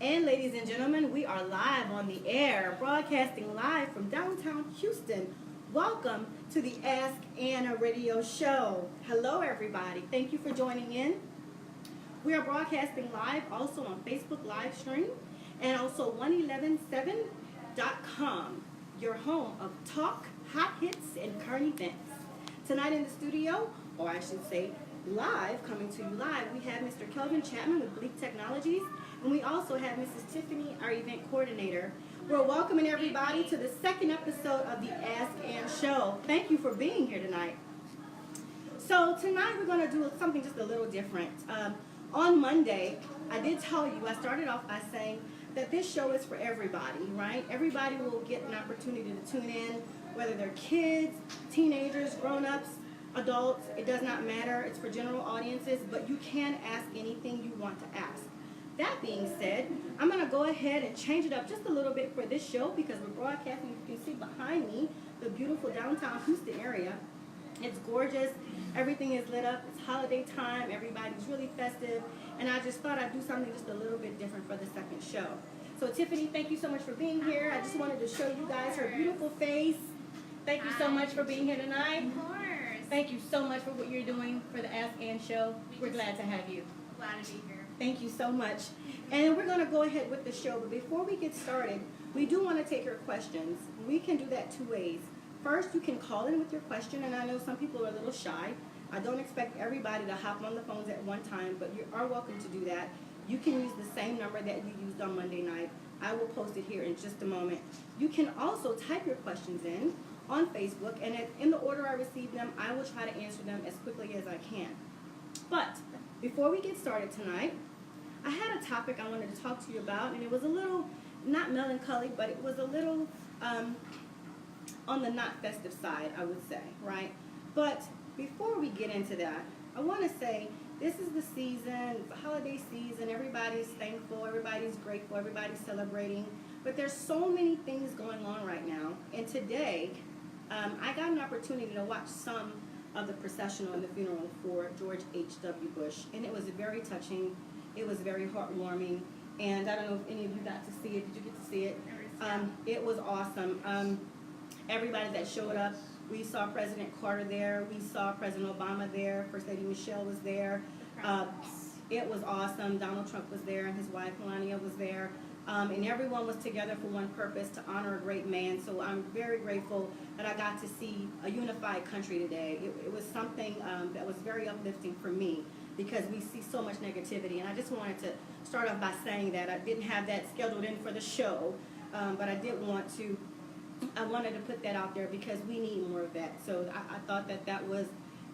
And ladies and gentlemen, we are live on the air, broadcasting live from downtown Houston. Welcome to the Ask Anna radio show. Hello, everybody. Thank you for joining in. We are broadcasting live also on Facebook live stream and also 1117.com, your home of talk, hot hits, and current events. Tonight in the studio, or I should say live, coming to you live, we have Mr. Kelvin Chapman with Bleak Technologies, and we also have Mrs. Tiffany, our event coordinator. We're welcoming everybody to the second episode of the Ask Ann Show. Thank you for being here tonight. So tonight we're going to do something just a little different. On Monday, I did tell you, I started off by saying that this show is for everybody, right? Everybody will get an opportunity to tune in, whether they're kids, teenagers, grown-ups, adults, it does not matter. It's for general audiences, but you can ask anything you want to ask. That being said, I'm going to go ahead and change it up just a little bit for this show because we're broadcasting. You can see behind me the beautiful downtown Houston area. It's gorgeous. Everything is lit up. It's holiday time. Everybody's really festive. And I just thought I'd do something just a little bit different for the second show. So Tiffany, thank you so much for being here. I just wanted to show you guys her beautiful face. Thank you so much for being here tonight. Of course. Thank you so much for what you're doing for the Ask Ann Show. We're glad to have you. Glad to be here. Thank you so much. And we're going to go ahead with the show. But before we get started, we do want to take your questions. We can do that two ways. First, you can call in with your question. And I know some people are a little shy. I don't expect everybody to hop on the phones at one time, but you are welcome to do that. You can use the same number that you used on Monday night. I will post it here in just a moment. You can also type your questions in on Facebook, and in the order I receive them, I will try to answer them as quickly as I can. But before we get started tonight, I had a topic I wanted to talk to you about, and it was a little, not melancholy, but it was a little on the not festive side, I would say, right? But before we get into that, I want to say this is the season, it's the holiday season, everybody's thankful, everybody's grateful, everybody's celebrating, but there's so many things going on right now, and today, I got an opportunity to watch some of the processional and the funeral for George H.W. Bush, and it was very touching. It was very heartwarming, and I don't know if any of you got to see it. Did you get to see it? It was awesome. Everybody that showed up, we saw President Carter there. We saw President Obama there. First Lady Michelle was there. It was awesome. Donald Trump was there, and his wife Melania was there. And everyone was together for one purpose, to honor a great man. So I'm very grateful that I got to see a unified country today. It was something that was very uplifting for me because we see so much negativity. And I just wanted to start off by saying that. I didn't have that scheduled in for the show, but I wanted to put that out there because we need more of that. So I thought that was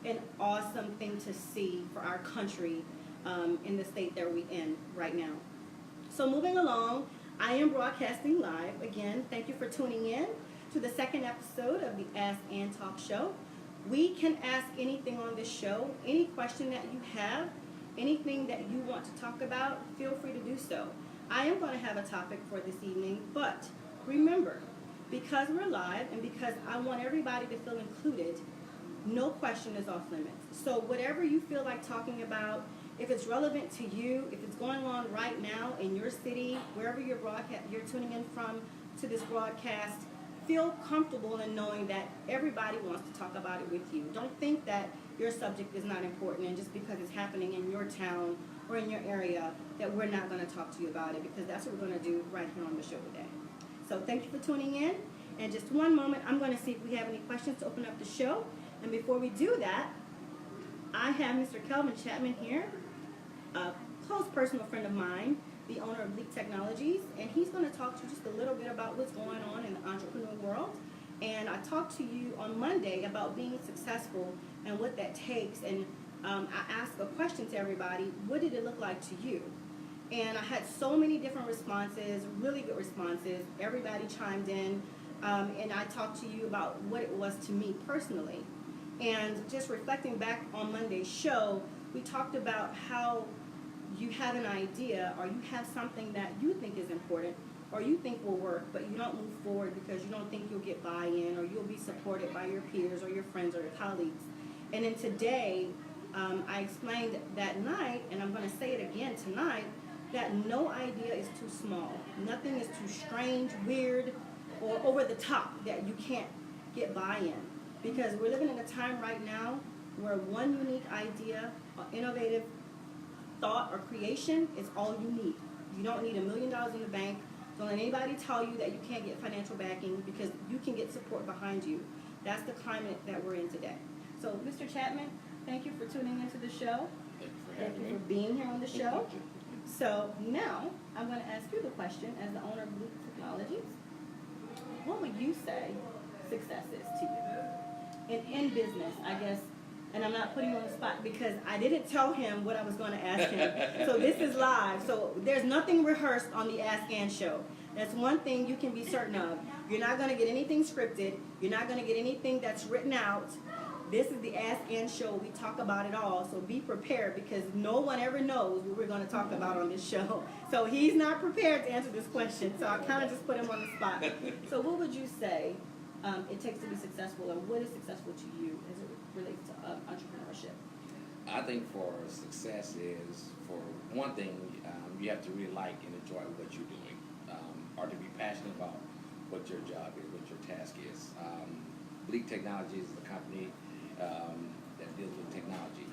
an awesome thing to see for our country in the state that we're in right now. So moving along, I am broadcasting live. Again, thank you for tuning in to the second episode of the Ask Ann Talk Show. We can ask anything on this show, any question that you have, anything that you want to talk about, feel free to do so. I am going to have a topic for this evening, but remember, because we're live and because I want everybody to feel included, no question is off limits. So whatever you feel like talking about, if it's relevant to you, if it's going on right now in your city, wherever you're tuning in from to this broadcast, feel comfortable in knowing that everybody wants to talk about it with you. Don't think that your subject is not important and just because it's happening in your town or in your area that we're not going to talk to you about it, because that's what we're going to do right here on the show today. So thank you for tuning in. And just one moment, I'm going to see if we have any questions to open up the show. And before we do that, I have Mr. Kelvin Chapman here, a close personal friend of mine, the owner of Bleak Technologies, and he's going to talk to you just a little bit about what's going on in the entrepreneur world. And I talked to you on Monday about being successful and what that takes, and I asked a question to everybody: what did it look like to you? And I had so many different responses, really good responses. Everybody chimed in, and I talked to you about what it was to me personally. And just reflecting back on Monday's show, we talked about how you have an idea or you have something that you think is important or you think will work, but you don't move forward because you don't think you'll get buy-in or you'll be supported by your peers or your friends or your colleagues. And then today, I explained that night, and I'm going to say it again tonight, that no idea is too small. Nothing is too strange, weird, or over the top that you can't get buy-in. Because we're living in a time right now where one unique idea, or innovative thought or creation is all you need. You don't need $1 million in the bank. Don't let anybody tell you that you can't get financial backing, because you can get support behind you. That's the climate that we're in today. So, Mr. Chapman, thank you for tuning into the show. Thank you for being here on the show. So now I'm going to ask you the question, as the owner of Blue Technologies. What would you say success is to you? In business, I guess. And I'm not putting you on the spot because I didn't tell him what I was going to ask him. So this is live. So there's nothing rehearsed on the Ask Ann show. That's one thing you can be certain of. You're not going to get anything scripted. You're not going to get anything that's written out. This is the Ask Ann show. We talk about it all. So be prepared, because no one ever knows what we're going to talk about on this show. So he's not prepared to answer this question. So I kind of just put him on the spot. So what would you say it takes to be successful, or what is successful to you as it relates to entrepreneurship? I think for success is, for one thing, you have to really like and enjoy what you're doing, or to be passionate about what your job is, what your task is. Bleak Technologies is a company that deals with technology,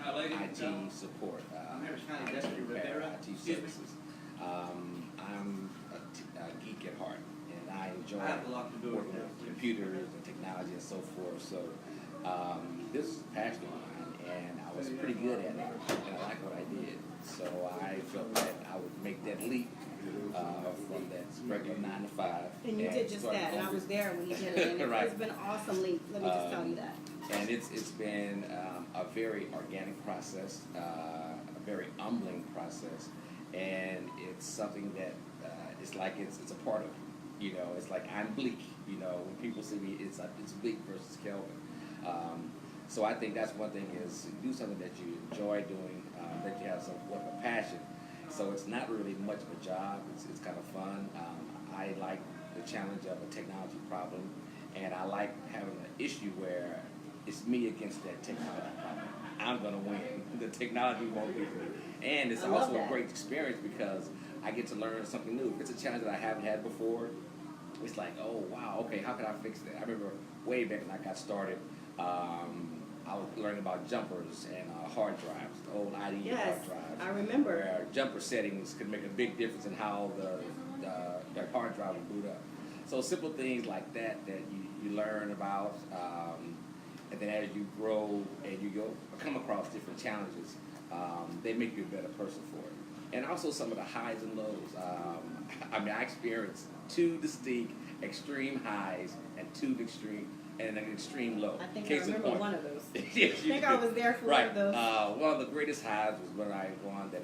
IT support, IT repair, IT services. I'm a geek at heart, and I enjoy working with computers and technology and so forth. So this is a passion of mine, and I was pretty good at it, and I like what I did. So I felt that I would make that leap from that regular 9 to 5. And you did just that, and I was there when you did it, and right. It's been an awesome leap. Let me just tell you that. And it's been a very organic process, a very humbling process, and it's something that it's like it's a part of me. You know, it's like I'm bleak. You know, when people see me, it's bleak versus Kelvin. So I think that's one thing, is do something that you enjoy doing, that you have somewhat of a passion. So it's not really much of a job. It's kind of fun. I like the challenge of a technology problem, and I like having an issue where it's me against that technology problem. I'm going to win. The technology won't beat me. And it's also a great experience because I get to learn something new. If it's a challenge that I haven't had before, it's like, oh, wow, okay, how can I fix that? I remember way back when I got started, I was learning about jumpers and hard drives, the old IDE hard drives. I remember. Where jumper settings could make a big difference in how the hard drive would boot up. So simple things like that you learn about, and then as you grow and you come across different challenges, they make you a better person for it. And also some of the highs and lows. I experienced 2 distinct extreme highs and 2 an extreme low. I think Case I remember one of those. Yes, I think I was there for one of those. One of the greatest highs was when I won the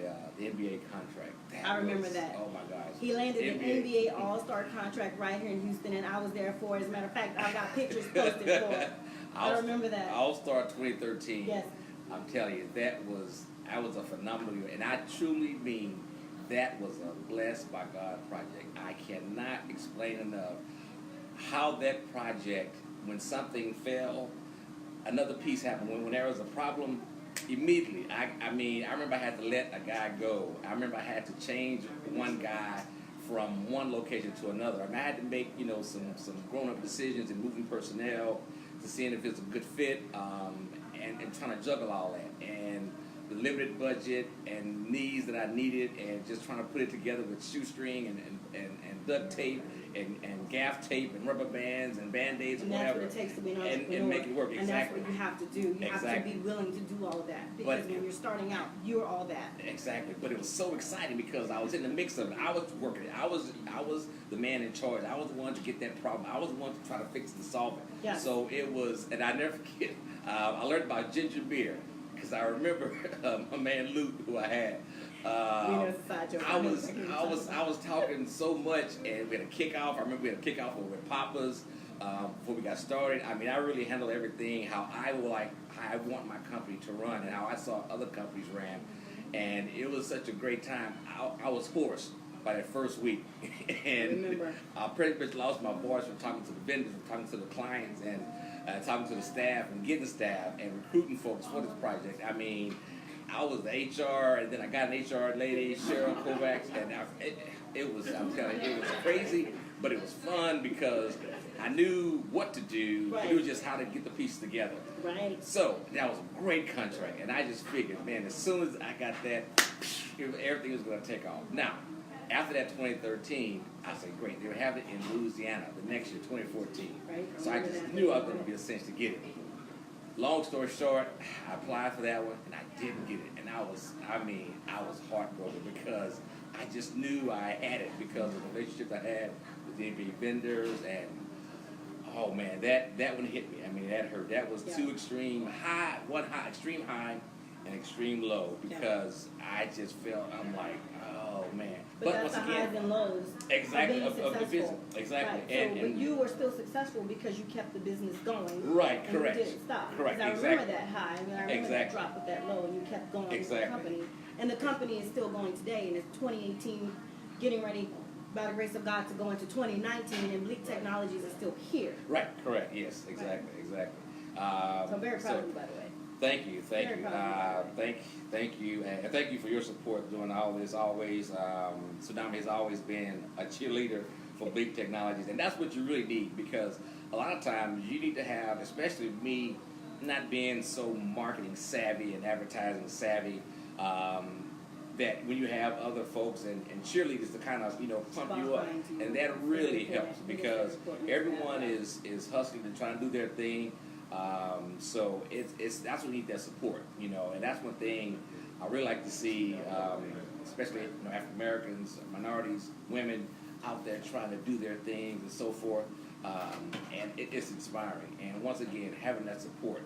NBA contract. I remember that. Oh my gosh. He landed an NBA All-Star contract right here in Houston, and I was there for it. As a matter of fact, I got pictures posted for it. I remember that. All-Star 2013. Yes. I'm telling you, that was a phenomenal year. And I truly mean that was a blessed by God project. I cannot explain enough how that project, when something fell, another piece happened. When there was a problem, immediately, I remember I had to let a guy go. I remember I had to change one guy from one location to another. I had to make, some grown-up decisions and moving personnel to seeing if it's a good fit, and trying to juggle all that. And the limited budget and needs that I needed, and just trying to put it together with shoestring and duct tape and gaff tape and rubber bands and Band-Aids and whatever. That's what it takes to be an entrepreneur. And make it work, exactly. And that's what you have to do. You have to be willing to do all of that. Because when you're starting out, you're all that. Exactly. But it was so exciting because I was in the mix of it. I was working it. I was the man in charge. I was the one to get that problem. I was the one to try to fix and solve it. Yes. So it was, and I never forget, I learned about ginger beer. Because I remember my man Luke, who I had. I was talking so much, and we had a kickoff. I remember we had a kickoff with Papa's before we got started. I really handled everything how I want my company to run, and how I saw other companies ran, and it was such a great time. I was hoarse by that first week, and I pretty much lost my voice from talking to the vendors, from talking to the clients, and talking to the staff and getting staff and recruiting folks for this project. I was the HR, and then I got an HR lady, Cheryl Kovacs, and it was, I'm telling you, it was crazy, but it was fun because I knew what to do. Right. I knew just how to get the pieces together. Right. So that was a great contract, and I just figured, man, as soon as I got that, everything was going to take off. Now, after that 2013, I said, great, they were having it in Louisiana the next year, 2014. Right. So I just knew I was going to be a cinch to get it. Long story short, I applied for that one, and I didn't get it. And I was heartbroken because I just knew I had it because of the relationship I had with the NBA vendors, and oh man, that one hit me. I mean, that hurt. That was two extreme high, extreme high and extreme low because I just felt, I'm like, oh man. But that's the highs and lows exactly, of being successful. Exactly. Right. So, but you were still successful because you kept the business going. Right, and correct. You didn't stop. Correct, because I remember that high, and I remember that drop with that low, and you kept going with the company. And the company is still going today, and it's 2018, getting ready, by the grace of God, to go into 2019, and Bleak Technologies is still here. Right, correct, yes, exactly, exactly. So I'm very proud of you, by the way. Thank you. Thank you, and thank you for your support during all this. Always, Tsunami has always been a cheerleader for Bleak Technologies, and that's what you really need because a lot of times you need to have, especially me, not being so marketing savvy and advertising savvy. That when you have other folks and cheerleaders to kind of pump you up, and that really helps because everyone is hustling and trying to do their thing. So that's what we need, that support, and that's one thing I really like to see, especially African Americans, minorities, women out there trying to do their things and so forth, and it's inspiring. And once again, having that support,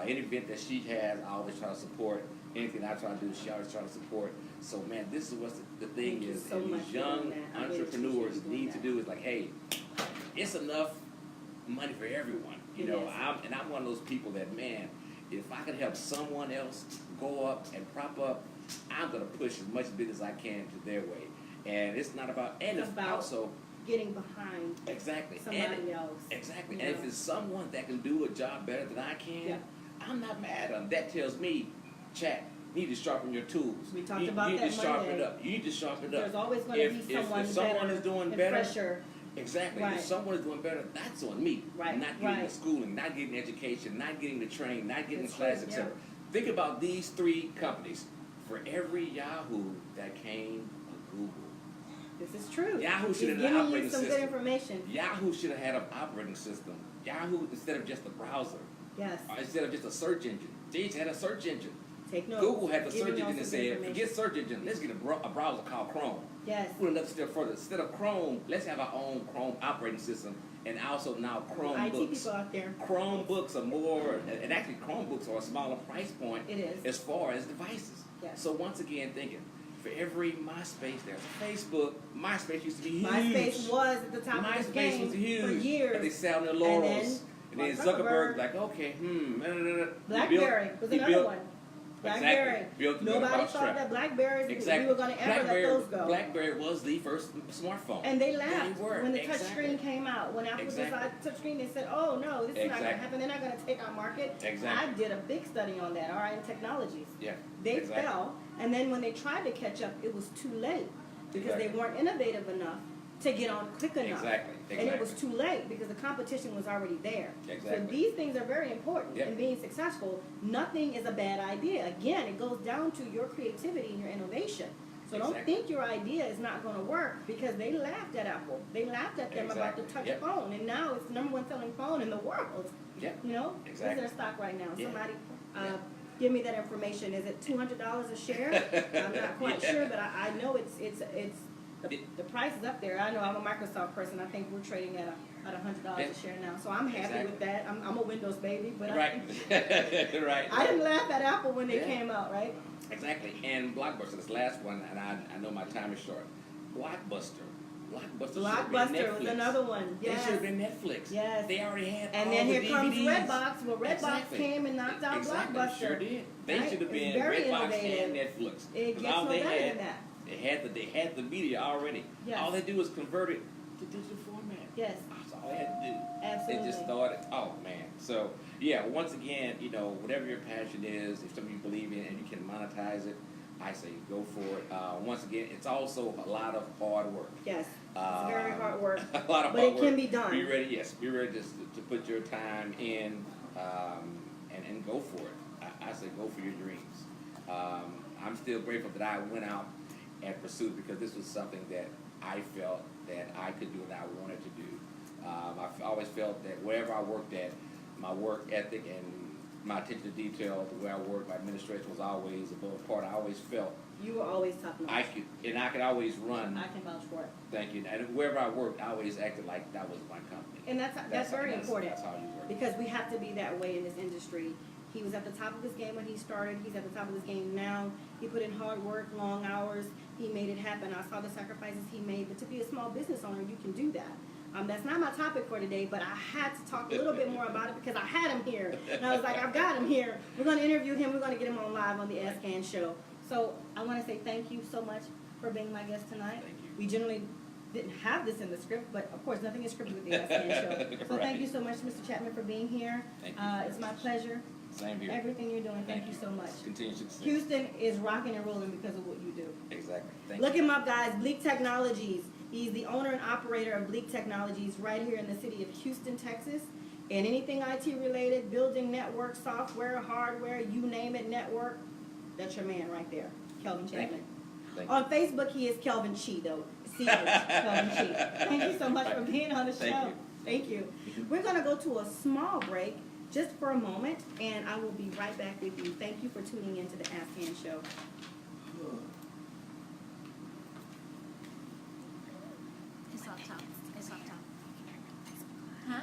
any event that she has, I always try to support. Anything I try to do, she always try to support. So man, this is what the thing is, so and these young entrepreneurs need to do is like, hey, it's enough money for everyone. I'm one of those people that, man, if I can help someone else go up and prop up, I'm gonna push as much business as I can to their way. And it's not about, and it's about also getting behind somebody else. Exactly. And if it's someone that can do a job better than I can, I'm not mad at them. That tells me, chat, you need to sharpen your tools. We talked about that You need to sharpen Monday. it up. You need to sharpen it up. There's always going to be someone if someone better is doing and better, fresher. exactly. Right. If someone is doing better, that's on me. Right. Not getting the schooling, not getting the education, not getting the training, not getting the class, etc. Think about these three companies. For every Yahoo that came a Google. This is true. Yahoo should have had an an operating system. Good information. Yahoo should have had an operating system. Yahoo, instead of just a browser. Yes. Instead of just a search engine. They had a search engine. Take notes. Google had the search engine and said, forget search engine, let's get a browser called Chrome. Yes. Put another step further. Instead of Chrome, let's have our own Chrome operating system, and also now Chromebooks. IT people out there. Chromebooks are more, and actually Chromebooks are a smaller price point. It is. As far as devices. Yes. So once again, thinking, for every MySpace, there's a Facebook. MySpace used to be huge. MySpace was at the top of the game was huge. for years. But they sat on their laurels. And then Zuckerberg like, okay, BlackBerry was another one. BlackBerry. Exactly. Nobody thought that BlackBerries, we were going to ever let those go. BlackBerry was the first smartphone. And they laughed when the touch screen came out. When Apple decided touch screen, they said, oh no, this is not going to happen. They're not going to take our market. Exactly. I did a big study on that, RM Technologies. Yeah. They fell, and then when they tried to catch up, it was too late because they weren't innovative enough to get on quick enough. Exactly. And it was too late because the competition was already there. Exactly. So these things are very important in being successful. Nothing is a bad idea. Again, it goes down to your creativity and your innovation. So don't think your idea is not going to work because they laughed at Apple. They laughed at them about the touch phone, and now it's the #1 selling phone in the world. Yeah. What's their stock right now? Somebody give me that information. Is it $200 a share? I'm not quite sure, but I know it's the price is up there. I know I'm a Microsoft person. I think we're trading at $100 a share now. So I'm happy with that. I'm a Windows baby, but right. I didn't laugh at Apple when they came out, right? Exactly. And Blockbuster, this last one, and I know my time is short. Blockbuster was another one. Yes. They should have been Netflix. Yes. They already had and all then the here DVDs. comes Redbox. Well, Redbox came and knocked out Blockbuster. Sure did. They should have been very Redbox innovative. and Netflix. It gets no better than that. They had the media already. Yes. All they do is convert it the digital format. Yes. That's all they had to do. Absolutely. They just started. Oh man. So yeah, once again, whatever your passion is, if something you believe in and you can monetize it, I say go for it. Once again, it's also a lot of hard work. Yes. It's very hard work. A lot of but hard it work. can be done. Be ready. Yes. Be ready to put your time in and go for it. I say go for your dreams. I'm still grateful that I went out and pursued because this was something that I felt that I could do and I wanted to do. I've always felt that wherever I worked at, my work ethic and my attention to detail, the way I worked, my administration was always above par. I always felt You were always top notch. I could always run. I can vouch for it. Thank you. And wherever I worked, I always acted like that was my company. And that's very important. That's how you work. Because we have to be that way in this industry. He was at the top of his game when he started. He's at the top of his game now. He put in hard work, long hours. He made it happen. I saw the sacrifices he made. But to be a small business owner, you can do that. That's not my topic for today, but I had to talk a little bit more about it because I had him here. And I was like, I've got him here. We're going to interview him. We're going to get him on live on the Ask Ann show. So I want to say thank you so much for being my guest tonight. Thank you. We generally didn't have this in the script, but of course nothing is scripted with the Ask Ann show. So Right. thank you so much, Mr. Chapman, for being here. Thank you. It's my pleasure. Same here. Everything you're doing, thank you so much. Continue success. Houston is rocking and rolling because of what you do. Exactly. Thank Look you. him up, guys. Bleak Technologies. He's the owner and operator of Bleak Technologies right here in the city of Houston, Texas. And anything IT related, building, network, software, hardware, you name it, network, that's your man right there, Kelvin Chapman. Thank you. On Facebook, he is Kelvin Chi, though. Kelvin Chi. Thank you so much for being on the show. Thank you. Thank you. We're going to go to a small break just for a moment, and I will be right back with you. Thank you for tuning in to the Ask Ann show. It's off top. It's off top. Huh?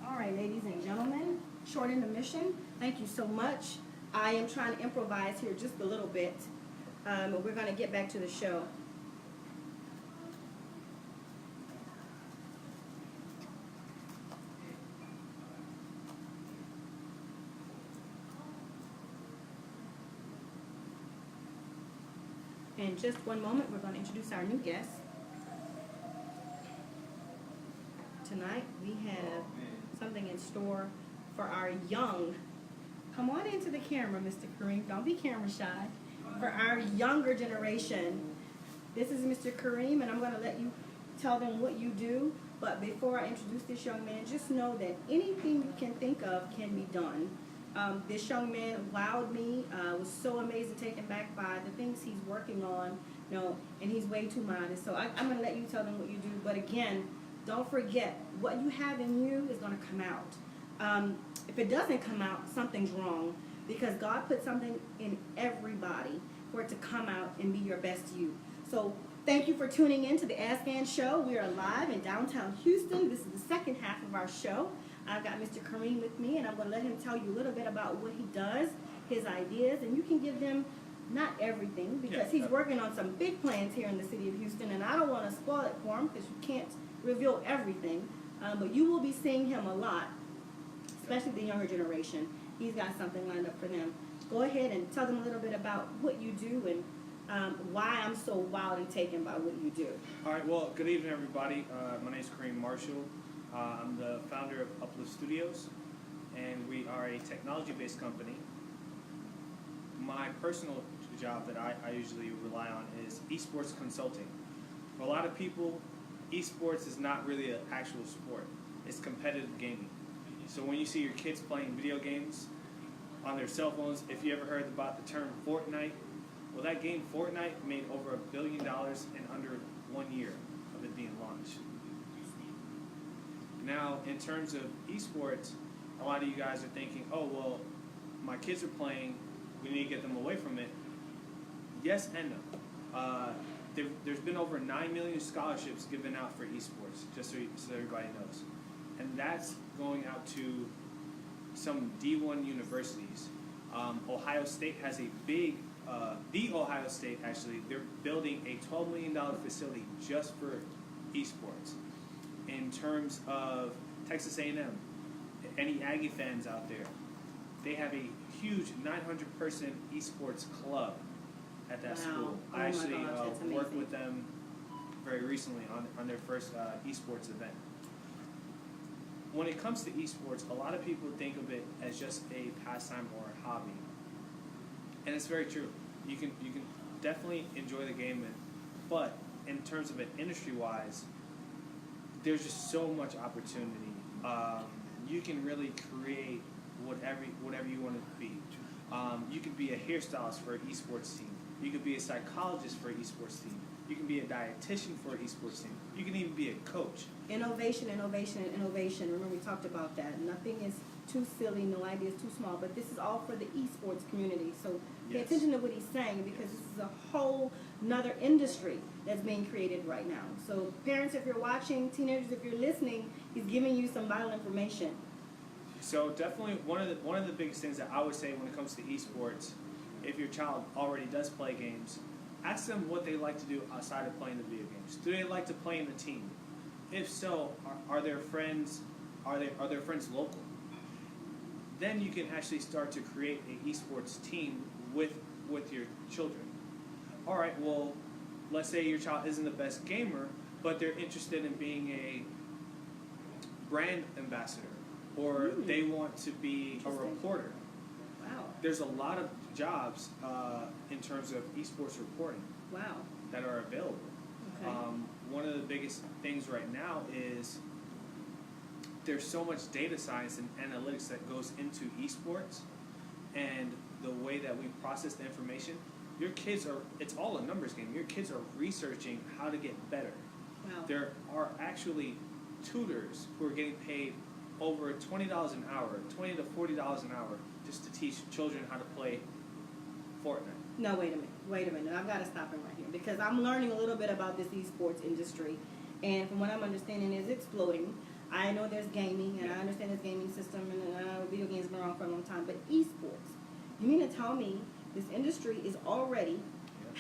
All right, ladies and gentlemen, short intermission. Thank you so much. I am trying to improvise here just a little bit, but we're going to get back to the show. In just one moment, we're going to introduce our new guest. Tonight, we have something in store for our young, come on into the camera, Mr. Kareem, don't be camera shy, for our younger generation. This is Mr. Kareem, and I'm going to let you tell them what you do, but before I introduce this young man, just know that anything you can think of can be done. This young man wowed me, was so amazed and taken back by the things he's working on, and he's way too modest. So I'm going to let you tell them what you do, but again, don't forget, what you have in you is going to come out. If it doesn't come out, something's wrong, because God put something in everybody for it to come out and be your best you. So thank you for tuning in to the Ask Ann show. We are live in downtown Houston. This is the second half of our show. I've got Mr. Kareem with me, and I'm going to let him tell you a little bit about what he does, his ideas, and you can give them not everything, because he's working on some big plans here in the city of Houston, and I don't want to spoil it for him because you can't reveal everything, but you will be seeing him a lot, especially the younger generation. He's got something lined up for them. Go ahead and tell them a little bit about what you do and why I'm so wild and taken by what you do. All right, well, good evening, everybody. My name is Kareem Marshall. I'm the founder of Uplift Studios, and we are a technology-based company. My personal job that I usually rely on is esports consulting. For a lot of people, esports is not really an actual sport. It's competitive gaming. So when you see your kids playing video games on their cell phones, if you ever heard about the term Fortnite, well, that game Fortnite made over $1 billion in under 1 year of it being launched. Now, in terms of esports, a lot of you guys are thinking, oh, well, my kids are playing, we need to get them away from it. Yes and no. there's been over 9 million scholarships given out for esports, just so everybody knows. And that's going out to some D1 universities. Ohio State has a big, the Ohio State actually, they're building a $12 million facility just for esports. In terms of Texas A&M, any Aggie fans out there, they have a huge 900-person esports club at that Wow. school. Oh I my actually gosh, that's worked amazing. with them very recently on their first esports event. When it comes to esports, a lot of people think of it as just a pastime or a hobby, and it's very true. You can definitely enjoy the game, but in terms of it industry-wise, there's just so much opportunity. You can really create whatever you want to be. You could be a hairstylist for an esports team. You could be a psychologist for an esports team. You can be a dietitian for an esports team. You can even be a coach. Innovation, innovation, and innovation. Remember, we talked about that. Nothing is too silly, no idea is too small, but this is all for the esports community. So pay Yes. attention to what he's saying, because this is a whole nother industry that's being created right now. So parents, if you're watching, teenagers, if you're listening, he's giving you some vital information. So definitely one of the biggest things that I would say when it comes to esports, if your child already does play games, ask them what they like to do outside of playing the video games. Do they like to play in a team? If so, are their friends local? Then you can actually start to create an esports team with your children. All right, well, let's say your child isn't the best gamer, but they're interested in being a brand ambassador, or they want to be a reporter. Wow. There's a lot of jobs in terms of esports reporting Wow. that are available. Okay. One of the biggest things right now is there's so much data science and analytics that goes into esports, and the way that we process the information. Your kids it's all a numbers game. Your kids are researching how to get better. Wow. There are actually tutors who are getting paid over $20 an hour, $20 to $40 an hour, just to teach children how to play Fortnite. No, wait a minute. I've got to stop him right here, because I'm learning a little bit about this esports industry, and from what I'm understanding, it's exploding. I know there's gaming, and I understand this gaming system, and I know video games have been around for a long time, but esports, you mean to tell me this industry is already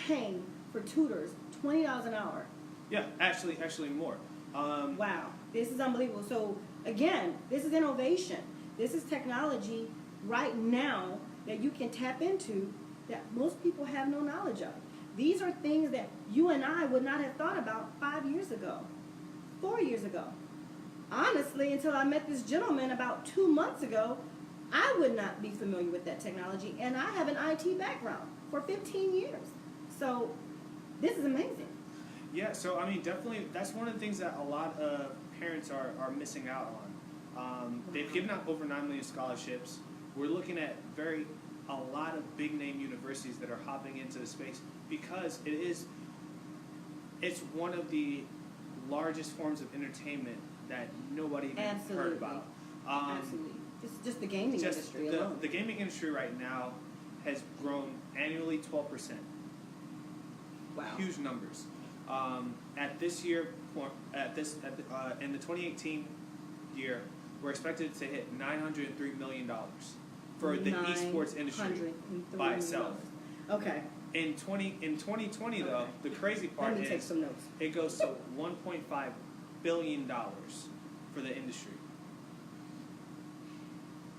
paying for tutors $20 an hour? Yeah, actually more. Wow, this is unbelievable. So again, this is innovation. This is technology right now that you can tap into that most people have no knowledge of. These are things that you and I would not have thought about 5 years ago, 4 years ago. Honestly, until I met this gentleman about 2 months ago, I would not be familiar with that technology, and I have an IT background for 15 years. So this is amazing. Yeah, so I mean, definitely, that's one of the things that a lot of parents are missing out on. They've given out over 9 million scholarships. We're looking at a lot of big name universities that are hopping into the space, because it's one of the largest forms of entertainment that nobody even heard about. Absolutely. This is just the gaming industry alone. The gaming industry right now has grown annually 12%. Wow. Huge numbers. At this year, in the 2018 year, we're expected to hit $903 million for the esports industry by itself. Okay. In 2020 though, the crazy part Let me take is some notes. it goes to $1.5 billion for the industry.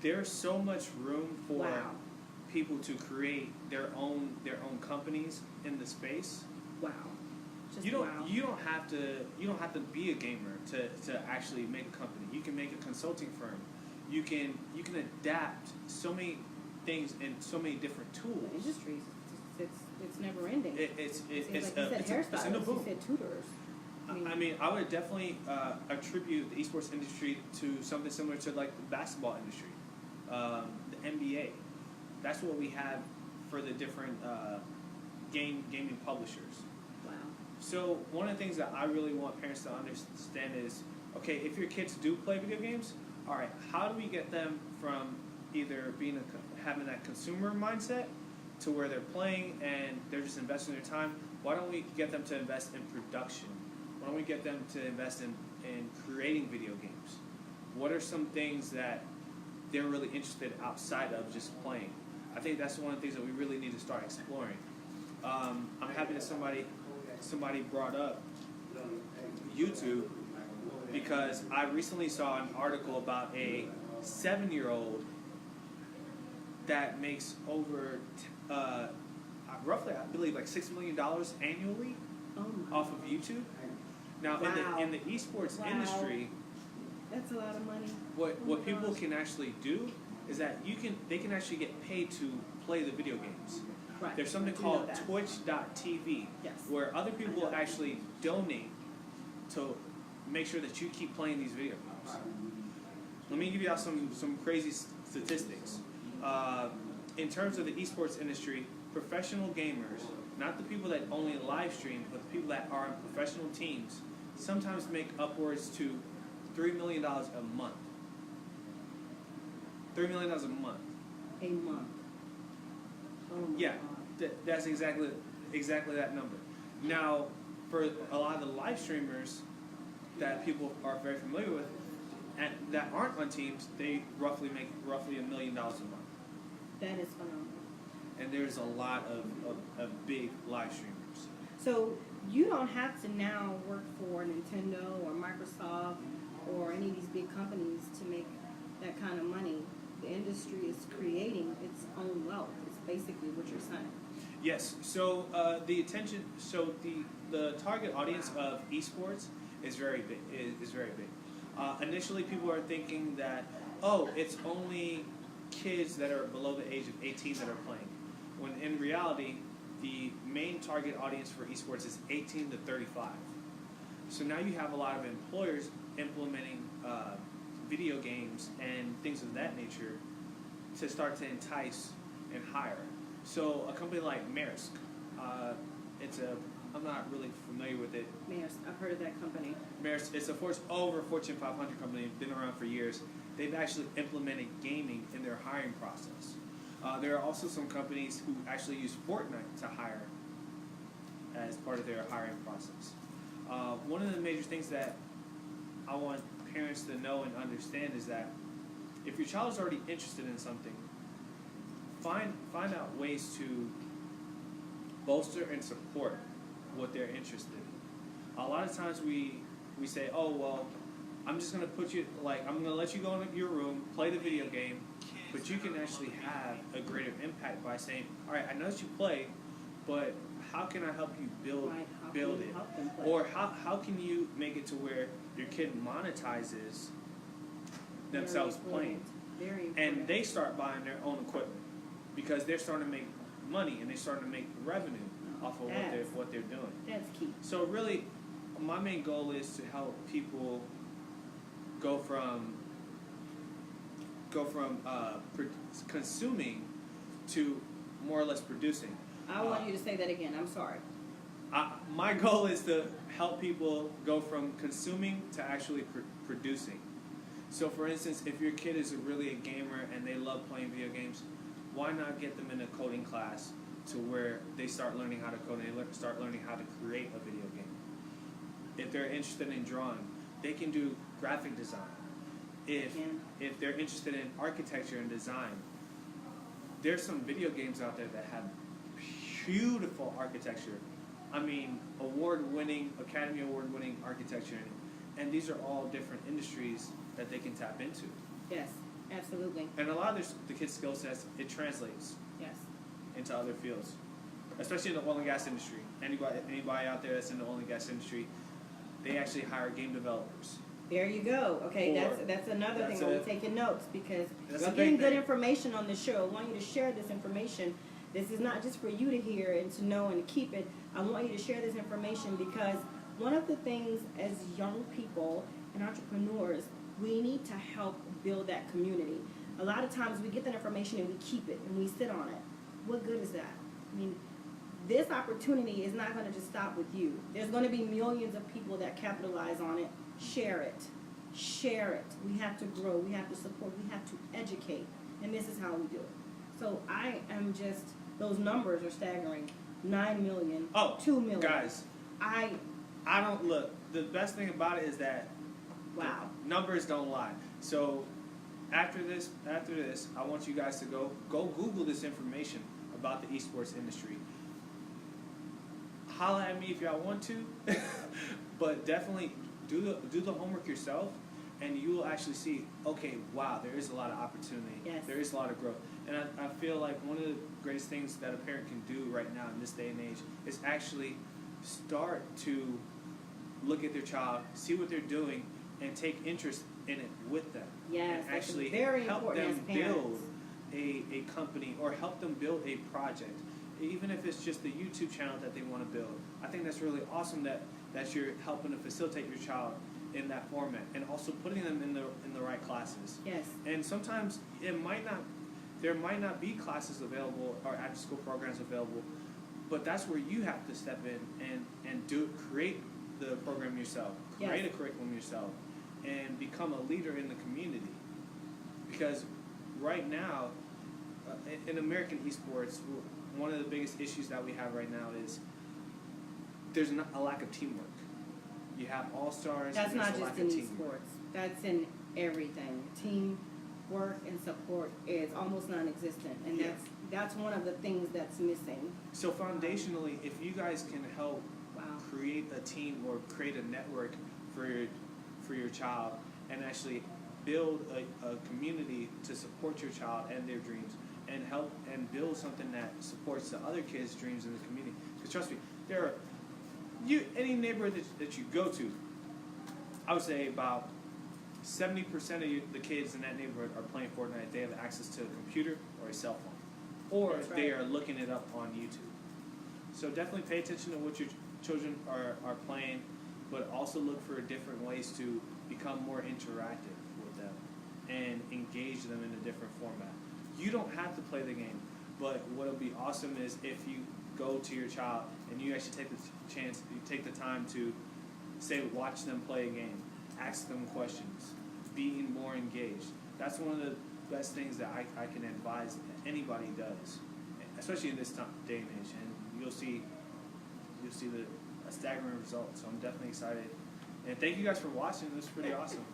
There's so much room for Wow. people to create their own companies in the space. Wow. Just You don't wow. you don't have to be a gamer to actually make a company. You can make a consulting firm. You can adapt so many things and so many different The tools. industry, it's never ending. It's like you said, in a hairstylists, boom. you said tutors. I mean, I would definitely attribute the esports industry to something similar to like the basketball industry, the NBA. That's what we have for the different gaming publishers. Wow. So one of the things that I really want parents to understand is, okay, if your kids do play video games, all right, how do we get them from either having that consumer mindset to where they're playing and they're just investing their time. Why don't we get them to invest in production? Why don't we get them to invest in creating video games? What are some things that they're really interested outside of just playing? I think that's one of the things that we really need to start exploring. I'm happy that somebody brought up YouTube, because I recently saw an article about a 7-year-old that makes over roughly, I believe, like $6 million annually off of YouTube. Now, Wow. in the esports Wow. industry, That's a lot of money. what people can actually do is that they can actually get paid to play the video games. Right. There's something I do know called that. Twitch.tv, Yes. where other I people know that. actually donate to make sure that you keep playing these video games. Let me give you out some crazy statistics. In terms of the esports industry, professional gamers, not the people that only live stream, but the people that are on professional teams, sometimes make upwards to $3 million a month. $3 million a month. A month. Oh my Yeah, God. that's exactly that number. Now, for a lot of the live streamers that people are very familiar with, and that aren't on teams, they roughly make $1 million a month. That is phenomenal. And there's a lot of big live streamers. So you don't have to now work for Nintendo or Microsoft or any of these big companies to make that kind of money. The industry is creating its own wealth. It's basically what you're saying. Yes. So the target audience of esports is very big. Is very big. Initially, people are thinking that it's only kids that are below the age of 18 that are playing. When in reality, the main target audience for esports is 18 to 35. So now you have a lot of employers implementing video games and things of that nature to start to entice and hire. So a company like Maersk, I'm not really familiar with it. Mayor's, I've heard of that company. Maersk, it's a Fortune 500 company, been around for years. They've actually implemented gaming in their hiring process. There are also some companies who actually use Fortnite to hire as part of their hiring process. One of the major things that I want parents to know and understand is that if your child is already interested in something, find out ways to bolster and support what they're interested in. A lot of times we say, oh, well, I'm just going to I'm going to let you go in your room, play the video game, but you can actually have a greater impact by saying, all right, I know that you play, but how can I help you build Right, how can build you it? help them play? Or how can you make it to where your kid monetizes themselves Very playing? important. Very important. And they start buying their own equipment because they're starting to make money and they're starting to make revenue off of what they're doing. That's key. So really, my main goal is to help people go from consuming to more or less producing. I want you to say that again. I'm sorry. My goal is to help people go from consuming to actually producing. So for instance, if your kid is really a gamer and they love playing video games, why not get them in a coding class to where they start learning how to code and they start learning how to create a video game? If they're interested in drawing, they can do graphic design. If they're interested in architecture and design, there's some video games out there that have beautiful architecture. I mean, Academy Award-winning architecture, and these are all different industries that they can tap into. Yes, absolutely. And a lot of the kids' skill sets, it translates Yes. into other fields, especially in the oil and gas industry. Anybody out there that's in the oil and gas industry, they actually hire game developers. There you go. Okay, Or- that's another that's thing. I'm a- taking notes because That's you're a getting big good thing. information on the show. I want you to share this information. This is not just for you to hear and to know and to keep it. I want you to share this information because one of the things as young people and entrepreneurs, we need to help build that community. A lot of times we get that information and we keep it and we sit on it. What good is that? I mean, this opportunity is not going to just stop with you. There's going to be millions of people that capitalize on it. Share it. Share it. We have to grow. We have to support. We have to educate. And this is how we do it. So I am just those numbers are staggering. 9 million, Oh, 2 million. guys, I I don't look. The best thing about it is that wow. numbers don't lie. So after this, I want you guys to go Google this information about the esports industry. Holla at me if y'all want to, but definitely do the homework yourself, and you will actually see. Okay, wow, there is a lot of opportunity. Yes. There is a lot of growth, and I feel like one of the greatest things that a parent can do right now in this day and age is actually start to look at their child, see what they're doing, and take interest in it with them. Yes, and that's actually very help important them as parents. build a company or help them build a project, even if it's just the YouTube channel that they want to build. I think that's really awesome that you're helping to facilitate your child in that format, and also putting them in the right classes. Yes. And sometimes there might not be classes available or after school programs available, but that's where you have to step in and create the program yourself, create Yes. a curriculum yourself, and become a leader in the community. Because right now, in American esports, one of the biggest issues that we have right now is there's not a lack of teamwork. You have all-stars, That's and there's not a just lack in of teamwork. esports. That's in everything. Teamwork and support is almost non-existent, and Yeah. that's one of the things that's missing. So foundationally, if you guys can help Wow. create a team or create a network for your child, and actually build a community to support your child and their dreams, and help and build something that supports the other kids' dreams in the community. Because trust me, there are any neighborhood that you go to, I would say about 70% of the kids in that neighborhood are playing Fortnite. They have access to a computer or a cell phone, or That's they right. are looking it up on YouTube. So definitely pay attention to what your children are playing, but also look for different ways to become more interactive with them and engage them in a different format. You don't have to play the game, but what will be awesome is if you go to your child and you actually take the chance, you take the time to say, watch them play a game, ask them questions, being more engaged. That's one of the best things that I can advise that anybody does, especially in this day and age. And you'll see a staggering result. So I'm definitely excited. And thank you guys for watching. It was pretty awesome.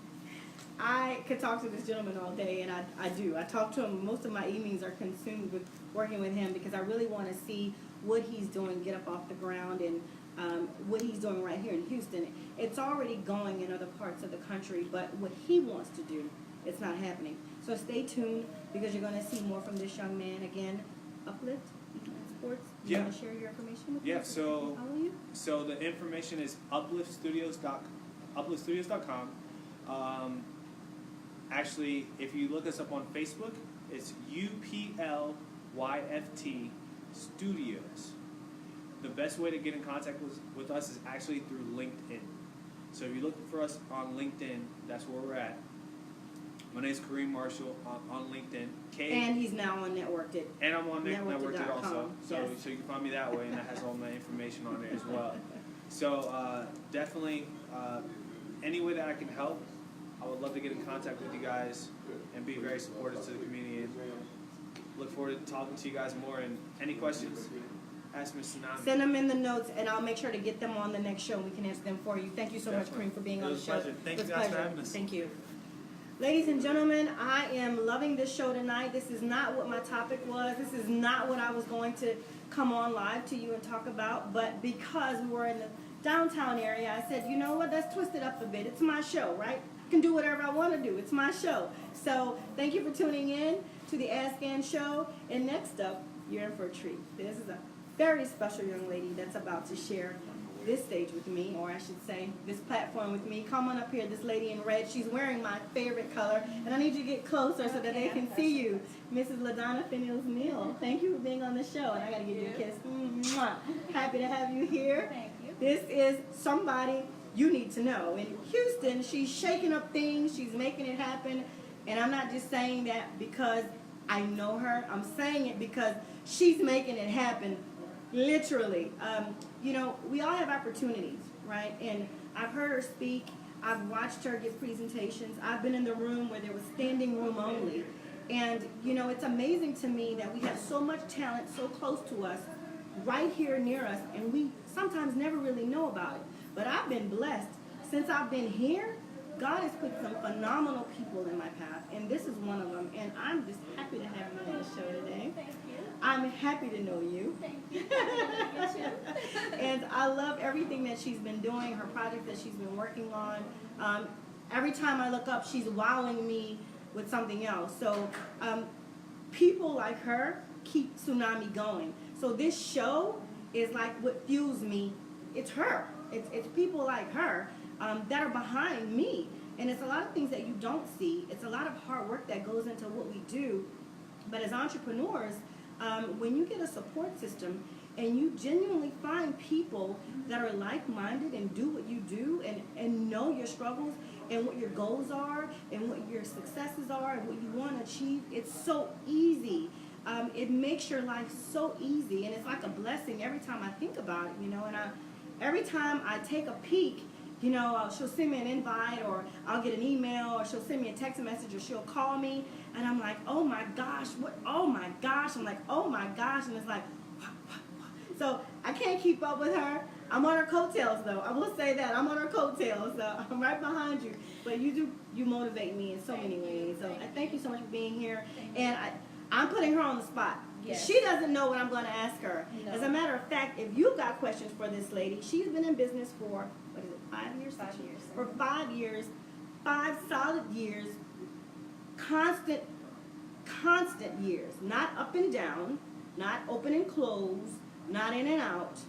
I could talk to this gentleman all day, and I do. I talk to him. Most of my evenings are consumed with working with him because I really want to see what he's doing, get up off the ground, and what he's doing right here in Houston. It's already going in other parts of the country, but what he wants to do, it's not happening. So stay tuned because you're going to see more from this young man. Again, Uplift Sports. You Yeah. want to share your information with Yeah, us? so- Follow you? So the information is upliftstudios.com. Actually, if you look us up on Facebook, it's UPLYFT Studios. The best way to get in contact with us is actually through LinkedIn. So if you look for us on LinkedIn, that's where we're at. My name is Kareem Marshall on LinkedIn. And he's now on Networked It. And I'm on Networked It also. Networked.com, So yes. so you can find me that way, and that has all my information on there as well. So definitely, any way that I can help, I would love to get in contact with you guys and be very supportive to the community. And look forward to talking to you guys more. And any questions, ask Ms. Tsunami. Send them in the notes, and I'll make sure to get them on the next show. We can answer them for you. Thank you so much, Definitely. Kareem, for being It on the was a show. pleasure. Thank It was you a guys for pleasure. having us. Thank you. Ladies and gentlemen, I am loving this show tonight. This is not what my topic was. This is not what I was going to come on live to you and talk about. But because we were in the downtown area, I said, you know what, let's twist it up a bit. It's my show, right? I can do whatever I want to do. It's my show. So thank you for tuning in to the Ask Ann show. And next up, you're in for a treat. This is a very special young lady that's about to share this stage with me, or I should say this platform with me. Come on up here, this lady in red. She's wearing my favorite color, and I need you to get closer so that they can see you. Mrs. LaDonna Finials-Neal, thank you for being on the show, and I gotta give you a kiss. Mwah. Happy to have you here. Thank you. This is somebody you need to know. In Houston, she's shaking up things, she's making it happen, and I'm not just saying that because I know her. I'm saying it because she's making it happen, literally. You know, we all have opportunities, right? And I've heard her speak. I've watched her give presentations. I've been in the room where there was standing room only. And, you know, it's amazing to me that we have so much talent so close to us, right here near us, and we sometimes never really know about it. But I've been blessed. Since I've been here, God has put some phenomenal people in my path, and this is one of them. And I'm just happy to have you on the show today. Thank you. I'm happy to know you. Thank you. Happy to know you too. And I love everything that she's been doing, her project that she's been working on. Every time I look up, she's wowing me with something else. So people like her keep Tsunami going. So this show is like what fuels me. It's her. It's people like her that are behind me. And it's a lot of things that you don't see. It's a lot of hard work that goes into what we do. But as entrepreneurs, when you get a support system and you genuinely find people that are like-minded and do what you do and know your struggles and what your goals are and what your successes are and what you want to achieve, it's so easy. It makes your life so easy, and it's like a blessing every time I think about it, you know. And every time I take a peek, you know, she'll send me an invite, or I'll get an email, or she'll send me a text message, or she'll call me, and I'm like, oh my gosh, what? Oh my gosh. I'm like, oh my gosh, and it's like, what? So I can't keep up with her. I'm on her coattails, though. I will say that. I'm on her coattails, so I'm right behind you. But you motivate me in so many ways. So I thank you so much for being here. And I'm putting her on the spot. Yes. She doesn't know what I'm going to ask her. No. As a matter of fact, if you've got questions for this lady, she's been in business for, what is it, 5 years? 5 years. For 5 years, 5 solid years, constant years. Not up and down, not open and close, not in and out.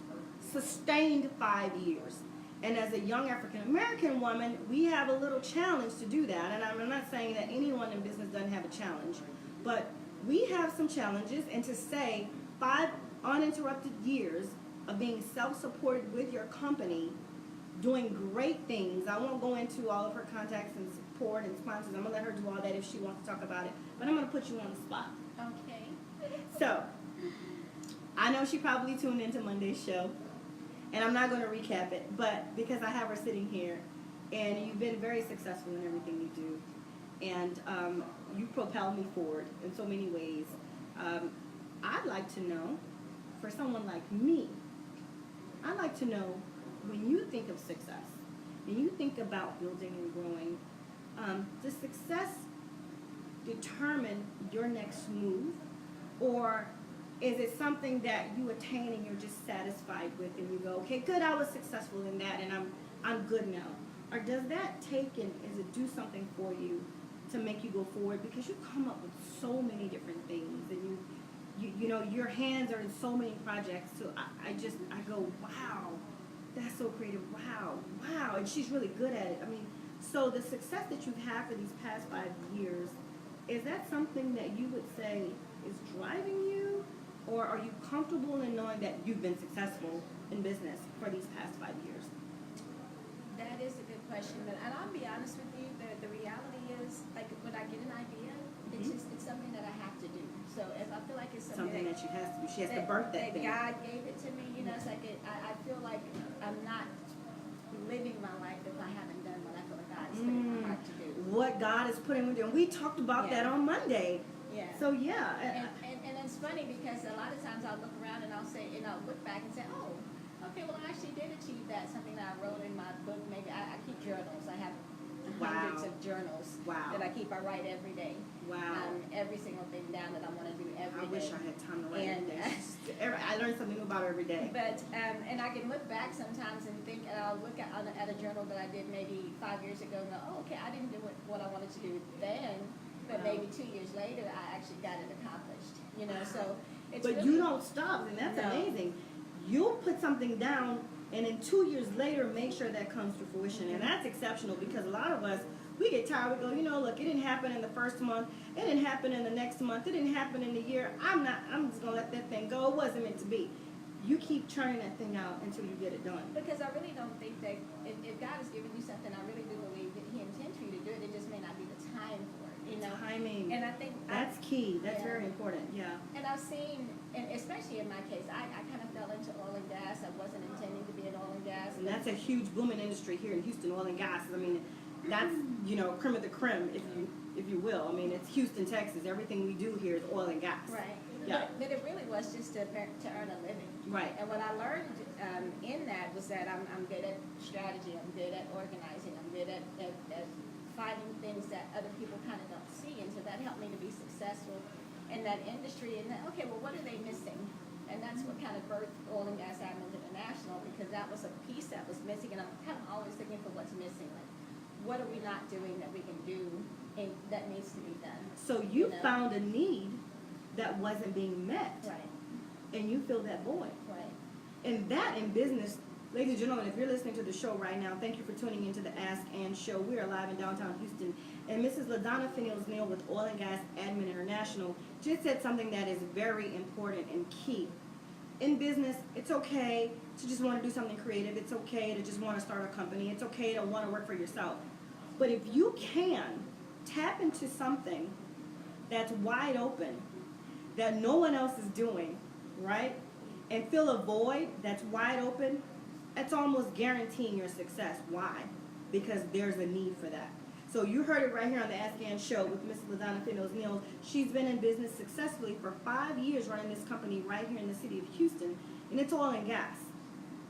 Sustained 5 years. And as a young African-American woman, we have a little challenge to do that. And I'm not saying that anyone in business doesn't have a challenge, but we have some challenges. And to say 5 uninterrupted years of being self-supported with your company, doing great things. I won't go into all of her contacts and support and sponsors. I'm going to let her do all that if she wants to talk about it. But I'm going to put you on the spot. Okay. So, I know she probably tuned into Monday's show. And I'm not going to recap it, but because I have her sitting here, and you've been very successful in everything you do, and you propelled me forward in so many ways. I'd like to know, for someone like me, I'd like to know, when you think of success, and you think about building and growing, does success determine your next move, or is it something that you attain and you're just satisfied with, and you go, okay, good, I was successful in that, and I'm good now? Or does that take and does it do something for you to make you go forward? Because you come up with so many different things, and you know, your hands are in so many projects. So I go, wow, that's so creative. Wow, and she's really good at it. I mean, so the success that you've had for these past 5 years, is that something that you would say is driving you? Or are you comfortable in knowing that you've been successful in business for these past 5 years? That is a good question, but and I'll be honest with you. The reality is, like, when I get an idea, it's something that I have to do. So if I feel like it's something That she has to do. She has to birth that thing. God gave it to me, you know, it's like I feel like I'm not living my life if I haven't done what I feel like God's put in my heart to do. What God is putting with you. And we talked about that on Monday. Yeah. So yeah. And it's funny because a lot of times I'll look around and I'll say, and I'll look back and say, oh, okay, well, I actually did achieve that. Something that I wrote in my book. Maybe I keep journals. I have hundreds of journals that I keep. I write every day. Wow. Every single thing down that I want to do every day. I wish I had time to write every day. I learn something new about every day. But and I can look back sometimes and think, and I'll look at a journal that I did maybe 5 years ago and go, oh, okay, I didn't do what I wanted to do then. But maybe 2 years later, I actually got it accomplished. You know, so it's. But really, you don't stop, and that's amazing. You'll put something down, and then 2 years later, make sure that comes to fruition, and that's exceptional because a lot of us, we get tired. We go, you know, look, it didn't happen in the first month. It didn't happen in the next month. It didn't happen in the year. I'm just gonna let that thing go. It wasn't meant to be. You keep churning that thing out until you get it done. Because I really don't think that if God has given you something, I really do believe that He intends for you to do it. It just may not be the time for it, you know. Timing. And I think that's key. That's very important. Yeah. And I've seen, and especially in my case, I kind of fell into oil and gas. I wasn't intending to be in oil and gas. And that's a huge booming industry here in Houston, oil and gas. I mean, that's, you know, creme of the creme. If you if you will. I mean, it's Houston, Texas. Everything we do here is oil and gas. Right. Yeah. But it really was just to earn a living. Right. And what I learned in that was that I'm good at strategy, I'm good at organizing, I'm good at finding things that other people kind of don't see. And so that helped me to be successful in that industry. And then, okay, well, what are they missing? And that's what kind of birthed Oil and Gas Admins International, because that was a piece that was missing. And I'm kind of always looking for what's missing. Like, what are we not doing that we can do and that needs to be done? So you found a need that wasn't being met. Right. And you fill that void. Right. And that in business, ladies and gentlemen, if you're listening to the show right now, thank you for tuning into the Ask Ann Show. We are live in downtown Houston. And Mrs. LaDonna Finnels-Neal with Oil and Gas Admin International just said something that is very important and key. In business, it's okay to just want to do something creative. It's okay to just want to start a company. It's okay to want to work for yourself. But if you can tap into something that's wide open, that no one else is doing, right? And fill a void that's wide open, that's almost guaranteeing your success. Why? Because there's a need for that. So you heard it right here on the Ask Ann Show with Mrs. LaDonna Finnels-Neal. She's been in business successfully for 5 years running this company right here in the city of Houston, and it's oil and gas.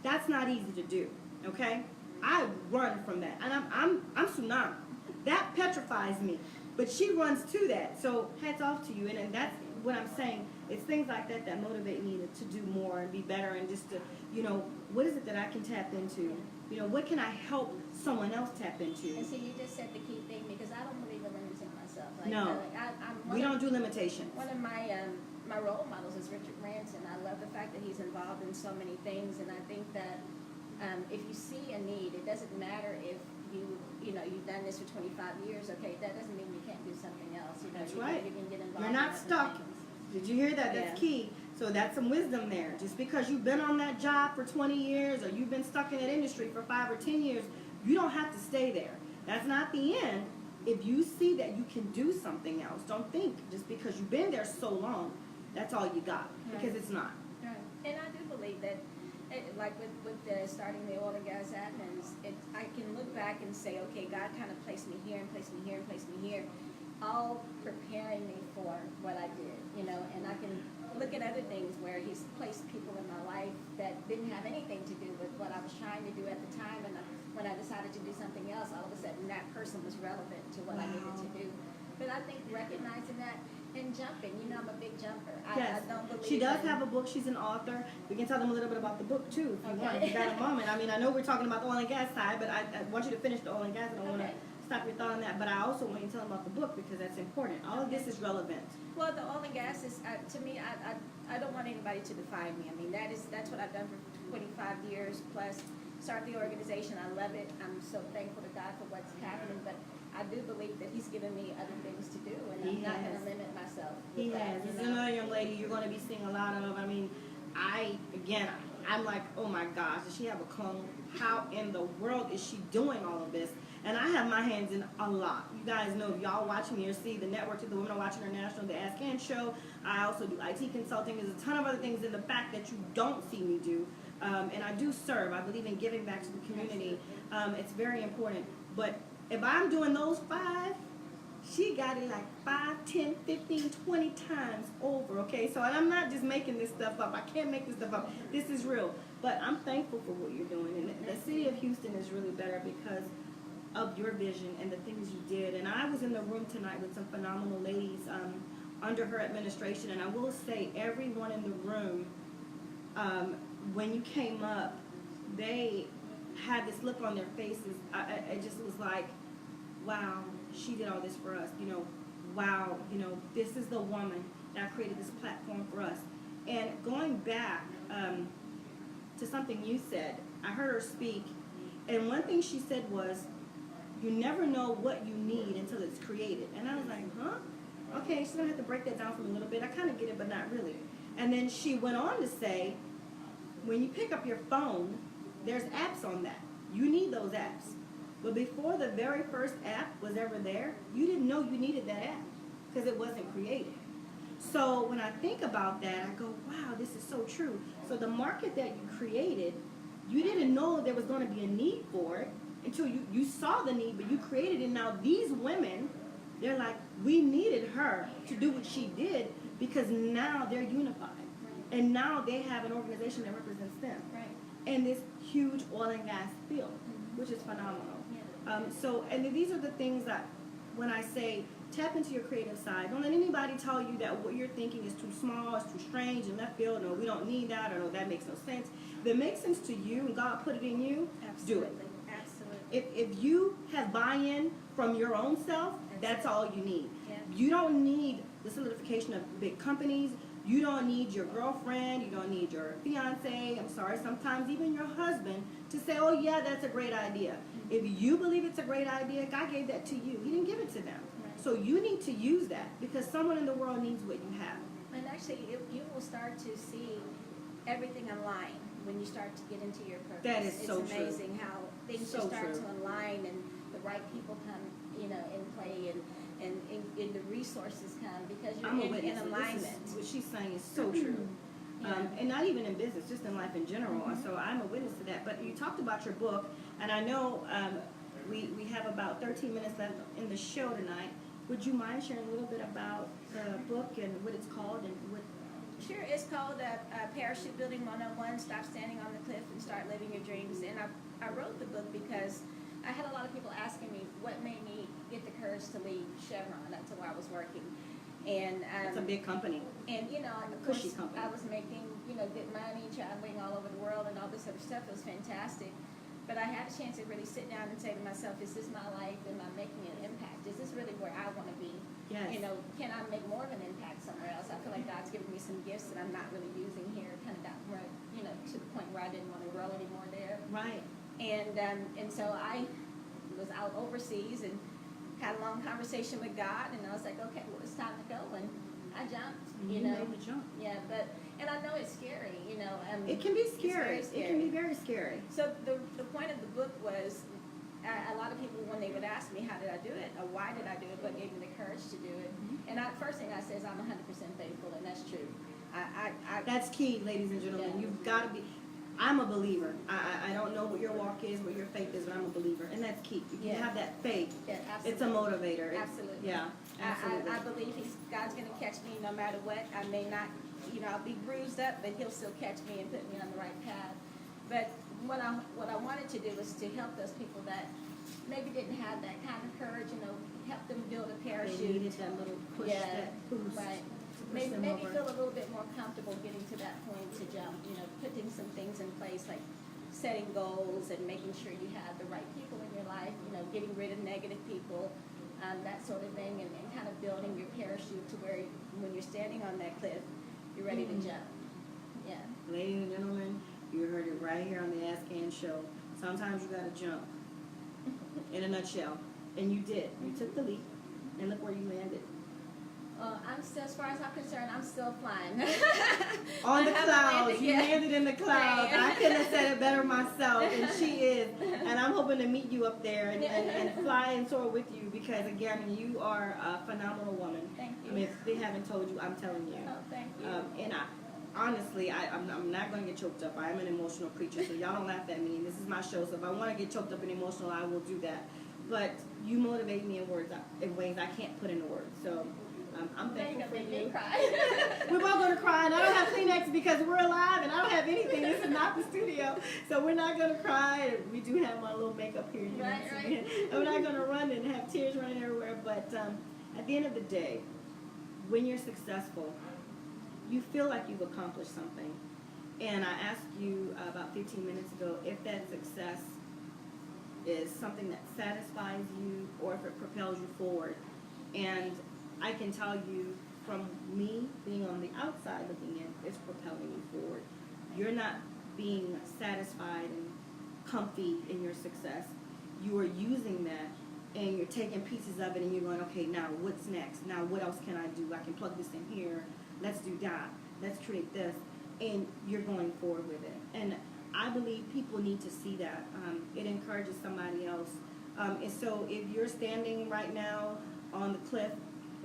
That's not easy to do, okay? I run from that, and I'm Tsunami. That petrifies me, but she runs to that. So hats off to you, and that's what I'm saying. It's things like that that motivate me to do more and be better, and just to, what is it that I can tap into? What can I help someone else tap into? And see, you just said the key thing, because I don't believe in limiting myself. No. We don't do limitations. One of my role models is Richard Branson. I love the fact that he's involved in so many things, and I think that if you see a need, it doesn't matter if you've done this for 25 years. Okay, that doesn't mean you can't do something else. That's you right. can get involved. You're not in other stuck. things. Did you hear that? That's key. So that's some wisdom there. Just because you've been on that job for 20 years or you've been stuck in that industry for 5 or 10 years, you don't have to stay there. That's not the end. If you see that you can do something else, don't think just because you've been there so long, that's all you got. Right. Because it's not. Right. And I do believe that, like with starting the oil and gas admins, I can look back and say, okay, God kind of placed me here and placed me here and placed me here, all preparing me for what I did, and I can look at other things where he's placed people in my life that didn't have anything to do with what I was trying to do at the time, and when I decided to do something else, all of a sudden that person was relevant to what I needed to do. But I think recognizing that and jumping, I'm a big jumper. Yes. I don't believe She does have a book. She's an author. We can tell them a little bit about the book, too, if you want. If you got a moment. I mean, I know we're talking about the oil and gas side, but I want you to finish the oil and gas. I don't want to stop your thought on that. But I also want you to tell them about the book, because that's important. All of this is relevant. Well, the oil and gas is, to me, I don't want anybody to define me. I mean, that's what I've done for 25 years plus. Start the organization. I love it. I'm so thankful to God for what's happening. But I do believe that He's given me other things to do, and I'm not going to limit myself. He has. This is another young lady you're going to be seeing a lot of. I mean, I'm like, oh my gosh, does she have a clone? How in the world is she doing all of this? And I have my hands in a lot. You guys know, if y'all watch me or see the network to the Women Are Watching International, the Ask Ann Show, I also do IT consulting. There's a ton of other things in the back that you don't see me do. And I do serve. I believe in giving back to the community. It's very important. But if I'm doing those 5, she got it like 5, 10, 15, 20 times over, okay? So I'm not just making this stuff up. I can't make this stuff up. This is real. But I'm thankful for what you're doing. And the city of Houston is really better because of your vision and the things you did. And I was in the room tonight with some phenomenal ladies under her administration. And I will say, everyone in the room, when you came up, they had this look on their faces. It just was like, wow, she did all this for us. Wow, this is the woman that created this platform for us. And going back to something you said, I heard her speak, and one thing she said was, you never know what you need until it's created. And I was like, huh? Okay, she's going to have to break that down for me a little bit. I kind of get it, but not really. And then she went on to say, when you pick up your phone, there's apps on that. You need those apps. But before the very first app was ever there, you didn't know you needed that app because it wasn't created. So when I think about that, I go, wow, this is so true. So the market that you created, you didn't know there was going to be a need for it until you saw the need, but you created it. Now these women They're like, we needed her to do what she did because now they're unified. Right. And now they have an organization that represents them Right. in this huge oil and gas field, Mhm. which is phenomenal. Yeah. And these are the things that when I say tap into your creative side, don't let anybody tell you that what you're thinking is too small, it's too strange, and left field, no, we don't need that, or no, that makes no sense. If it makes sense to you and God put it in you, do it. Absolutely. If you have buy-in from your own self, that's all you need. Yeah. You don't need the solidification of big companies. You don't need your girlfriend. You don't need your fiance. I'm sorry, sometimes even your husband to say, oh, yeah, that's a great idea. If you believe it's a great idea, God gave that to you. He didn't give it to them. Right. So you need to use that because someone in the world needs what you have. And actually, you will start to see everything align when you start to get into your purpose. That is so true. It's amazing how things So just start true. to align and the right people come, in play and the resources come because you're I'm a in witness. alignment. What she's saying is so true. Yeah. And not even in business, just in life in general. So I'm a witness to that. But you talked about your book, and I know we have about 13 minutes left in the show tonight. Would you mind sharing a little bit about the book and what it's called and what? Sure, it's called Parachute Building 101, Stop Standing on the Cliff and Start Living Your Dreams. And I wrote the book because I had a lot of people asking me what made me get the courage to leave Chevron. That's where I was working. And It's a big company. And, of Cushy course, company. I was making, good money, traveling all over the world and all this other stuff. It was fantastic. But I had a chance to really sit down and say to myself, is this my life? Am I making an impact? Is this really where I want to be? Yes. Can I make more of an impact somewhere else? I feel like God's given me some gifts that I'm not really using here. Kind of got where, to the point where I didn't want to grow anymore there. Right. And so I was out overseas and had a long conversation with God, and I was like, okay, well, it's time to go, and I jumped. You made the jump. Yeah, and I know it's scary. It can be it's scary. very scary. It can be very scary. So the point of the book was, a lot of people when they would ask me how did I do it or why did I do it, what gave me the courage to do it, and first thing I say is I'm 100% faithful, and that's true. That's key, ladies and gentlemen. Yeah. You've got to be. I'm a believer. I don't know what your walk is, what your faith is, but I'm a believer, and that's key. If you Yeah. have that faith, Yeah, it's a motivator. Absolutely. Yeah, absolutely. I believe God's going to catch me no matter what. I may not, I'll be bruised up, but He'll still catch me and put me on the right path. But what I wanted to do was to help those people that maybe didn't have that kind of courage, help them build a They parachute. needed that little push, Yeah, that boost. right. to push Maybe them over. feel a little bit more comfortable getting to that point to jump, putting some things in place like setting goals and making sure you have the right people in your life, getting rid of negative people, that sort of thing, and kind of building your parachute to where when you're standing on that cliff, you're ready to jump. Yeah. Ladies and gentlemen, you heard it right here on the Ask Ann show. Sometimes you got to jump. In a nutshell. And you did. You took the leap, and look where you landed. I'm still, as far as I'm concerned, I'm still flying. On the I haven't clouds. landed You yet. landed in the clouds. Right. I couldn't have said it better myself, and she is. And I'm hoping to meet you up there and fly and soar with you because, again, you are a phenomenal woman. Thank you. I mean, if they haven't told you, I'm telling you. Oh, thank you. And honestly, I'm not going to get choked up. I am an emotional creature, so y'all don't laugh at me. This is my show, so if I want to get choked up and emotional, I will do that. But you motivate me in ways I can't put into words. So I'm thankful for Make me you. cry. We're both going to cry, and I don't have Kleenex because we're alive, and I don't have anything. This is not the studio, so we're not going to cry. We do have my little makeup here. Right. I'm not going to run and have tears running everywhere. But at the end of the day, when you're successful, you feel like you've accomplished something. And I asked you about 15 minutes ago if that success is something that satisfies you or if it propels you forward. And I can tell you from me being on the outside looking in, it's propelling you forward. You're not being satisfied and comfy in your success. You are using that and you're taking pieces of it and you're going, okay, now what's next? Now what else can I do? I can plug this in here. Let's do that. Let's create this. And you're going forward with it. And I believe people need to see that. It encourages somebody else. And so if you're standing right now on the cliff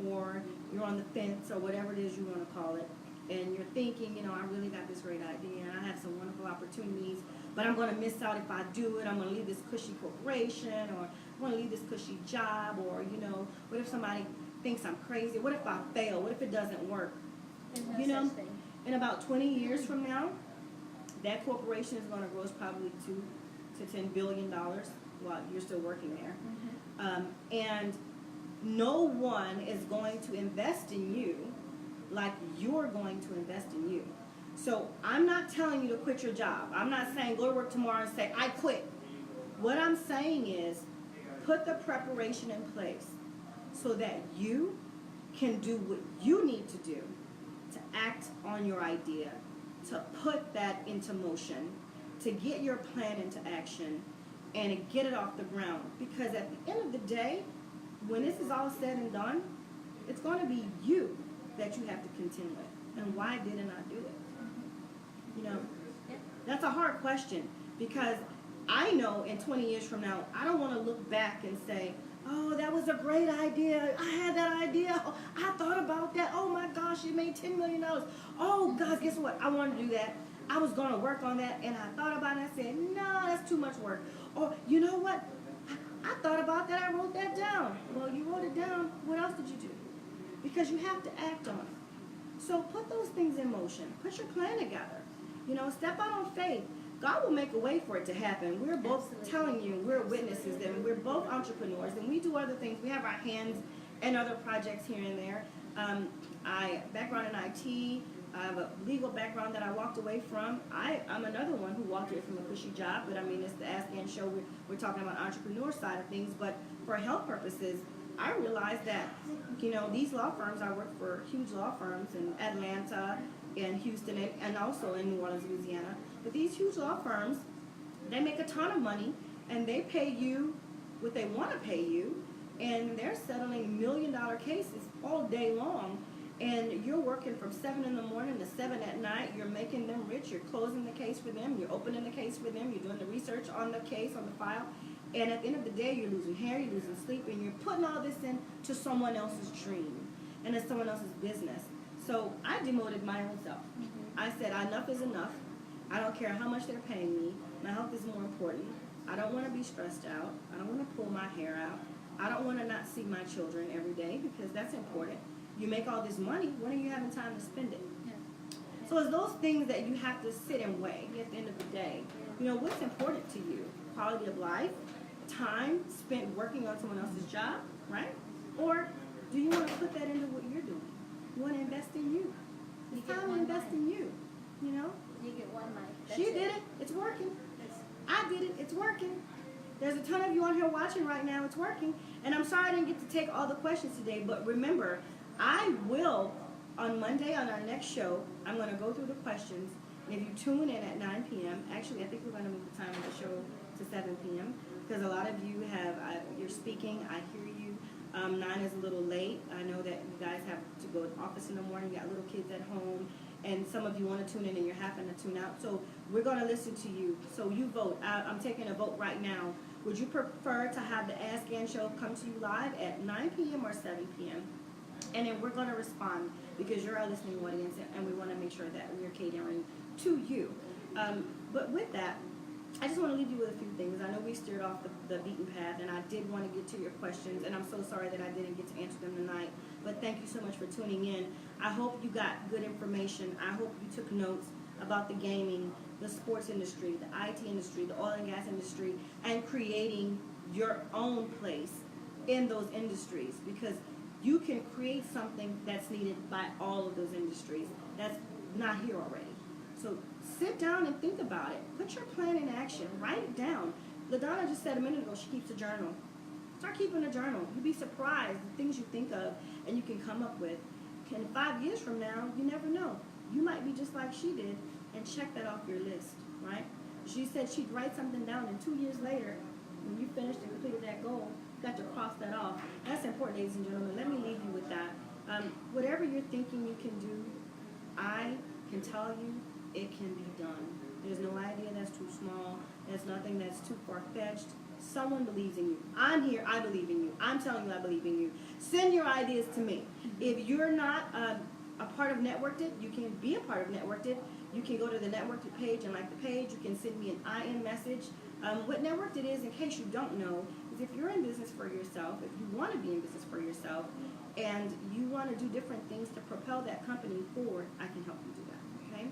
or you're on the fence or whatever it is you want to call it, and you're thinking, I really got this great idea and I have some wonderful opportunities but I'm going to miss out if I do it. I'm going to leave this cushy corporation, or I'm going to leave this cushy job, or, you know, what if somebody thinks I'm crazy? What if I fail? What if it doesn't work? There's no You know, such thing. in about 20 years from now, that corporation is going to gross probably $2 to $10 billion while you're still working there. And no one is going to invest in you like you're going to invest in you. So I'm not telling you to quit your job. I'm not saying go to work tomorrow and say, I quit. What I'm saying is put the preparation in place so that you can do what you need to do to act on your idea, to put that into motion, to get your plan into action, and to get it off the ground. Because at the end of the day, when this is all said and done, it's going to be you that you have to contend with. And why didn't I do it? You know, that's a hard question, because I know in 20 years from now, I don't want to look back and say, oh, that was a great idea. I had that idea. Oh, I thought about that. Oh, my gosh, it made $10 million. Oh, God, guess what? I want to do that. I was going to work on that, and I thought about it, and I said, no, that's too much work. Or, you know what? I thought about that. I wrote that down. Well, you wrote it down. What else did you do? Because you have to act on it. So put those things in motion. Put your plan together. You know, step out on faith. God will make a way for it to happen. We're both telling you, we're witnesses, and we're both entrepreneurs, and we do other things. We have our hands in other projects here and there. I background in IT. I have a legal background that I walked away from. I'm another one who walked away from a cushy job, but I mean, it's the Ask Ann show. We're talking about entrepreneur side of things, but for health purposes, I realized that, you know, these law firms, I work for huge law firms in Atlanta, in Houston, and also in New Orleans, Louisiana. But these huge law firms, they make a ton of money, and they pay you what they want to pay you, and they're settling $1 million cases all day long. And you're working from 7 in the morning to 7 at night. You're making them rich. You're closing the case for them. You're opening the case for them. You're doing the research on the case, on the file. And at the end of the day, you're losing hair, you're losing sleep, and you're putting all this into someone else's dream and it's someone else's business. So I demoted my own self. I said, enough is enough. I don't care how much they're paying me. My health is more important. I don't want to be stressed out. I don't want to pull my hair out. I don't want to not see my children every day, because that's important. You make all this money, when are you having time to spend it? So it's those things that you have to sit and weigh at the end of the day. You know, what's important to you? Quality of life, time spent working on someone else's job, right? Or do you want to put that into what you're doing? You want to invest in you. It's time to invest in you, you know? You get one life. She did it. It's working. I did it. It's working. There's a ton of you on here watching right now. It's working. And I'm sorry I didn't get to take all the questions today, but remember, I will, on Monday on our next show, I'm going to go through the questions. And if you tune in at 9 p.m., actually, I think we're going to move the time of the show to 7 p.m. because a lot of you you're speaking. I hear you. 9 is a little late. I know that you guys have to go to the office in the morning. You got little kids at home. And some of you want to tune in and you're having to tune out. So we're going to listen to you. So you vote. I'm taking a vote right now. Would you prefer to have the Ask Ann show come to you live at 9 p.m. or 7 p.m.? And then we're going to respond because you're our listening audience, and we want to make sure that we're catering to you. But with that, I just want to leave you with a few things. I know we steered off the beaten path, and I did want to get to your questions, and I'm so sorry that I didn't get to answer them tonight. But thank you so much for tuning in. I hope you got good information. I hope you took notes about the gaming, the sports industry, the IT industry, the oil and gas industry, and creating your own place in those industries, because you can create something that's needed by all of those industries that's not here already. So sit down and think about it. Put your plan in action. Write it down. LaDonna just said a minute ago she keeps a journal. Start keeping a journal. You'd be surprised the things you think of and you can come up with. And 5 years from now, you never know. You might be just like she did and check that off your list, right? She said she'd write something down, and 2 years later, when you finished and completed that goal, you got to cross that off. That's important, ladies and gentlemen. Let me leave you with that. Whatever you're thinking you can do, I can tell you it can be done. There's no idea that's too small. There's nothing that's too far-fetched. Someone believes in you. I'm here. I believe in you. I'm telling you I believe in you. Send your ideas to me. If you're not a part of Networked It, you can be a part of Networked It. You can go to the networked page and like the page. You can send me an IM message. What networked it is, in case you don't know, is if you're in business for yourself, if you want to be in business for yourself, and you want to do different things to propel that company forward, I can help you do that, okay?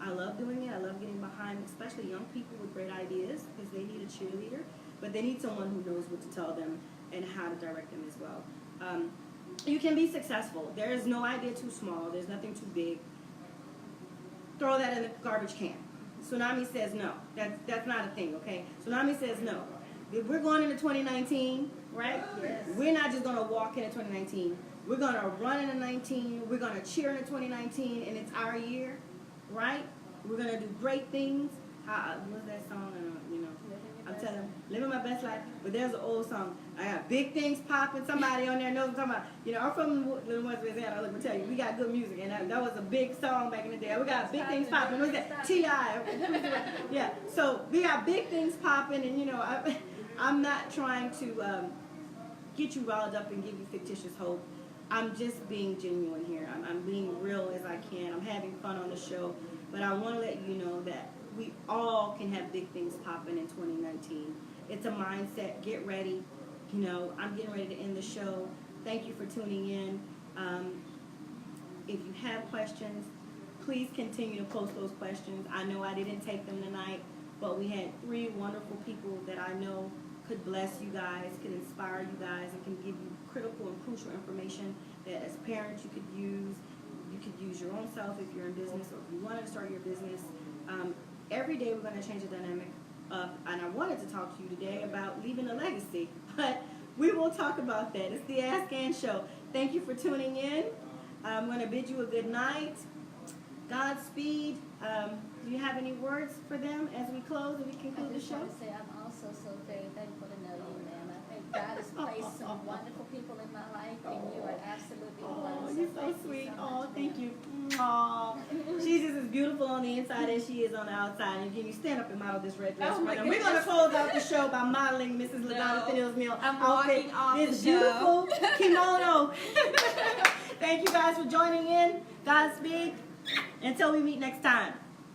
I love doing it. I love getting behind, especially young people with great ideas, because they need a cheerleader, but they need someone who knows what to tell them and how to direct them as well. You can be successful. There is no idea too small. There's nothing too big. Throw that in the garbage can. Tsunami says no. That's not a thing, okay? Tsunami says no. If we're going into 2019, right? Yes. We're not just going to walk into 2019. We're going to run into 19. We're going to cheer into 2019, and it's our year, right? We're going to do great things. What's that song? I'm telling them, living my best life. But there's an old song. I got big things popping. Somebody on there knows what I'm talking about. I'm from Little West Louisiana. Let me tell you, we got good music, and that was a big song back in the day. We got big things popping. What's that? T.I. Yeah. So we got big things popping, and I'm not trying to get you riled up and give you fictitious hope. I'm just being genuine here. I'm being real as I can. I'm having fun on the show, but I want to let you know that we all can have big things popping in 2019. It's a mindset. Get ready. I'm getting ready to end the show. Thank you for tuning in. If you have questions, please continue to post those questions. I know I didn't take them tonight, but we had 3 wonderful people that I know could bless you guys, could inspire you guys, and can give you critical and crucial information that as parents you could use. You could use your own self if you're in business or if you want to start your business. Every day we're going to change the dynamic up, and I wanted to talk to you today about leaving a legacy, but we will talk about that. It's the Ask Ann Show. Thank you for tuning in. I'm going to bid you a good night. Godspeed. Do you have any words for them as we close and we conclude the I just show? want to say I'm also so very thankful to know you, ma'am. I think God has placed some wonderful people in my life, and you are absolutely one. Oh, you're so thank you sweet. so Oh, much, thank ma'am. you. Oh, she's just as beautiful on the inside as she is on the outside. And can you stand up and model this red dress? Oh, my for them? We're going to goodness. close out the show by modeling Mrs. LaDonna Finnell's meal I'm outfit. walking off This the show. beautiful kimono. Thank you guys for joining in. Godspeed. Until we meet next time.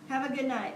Have a good night.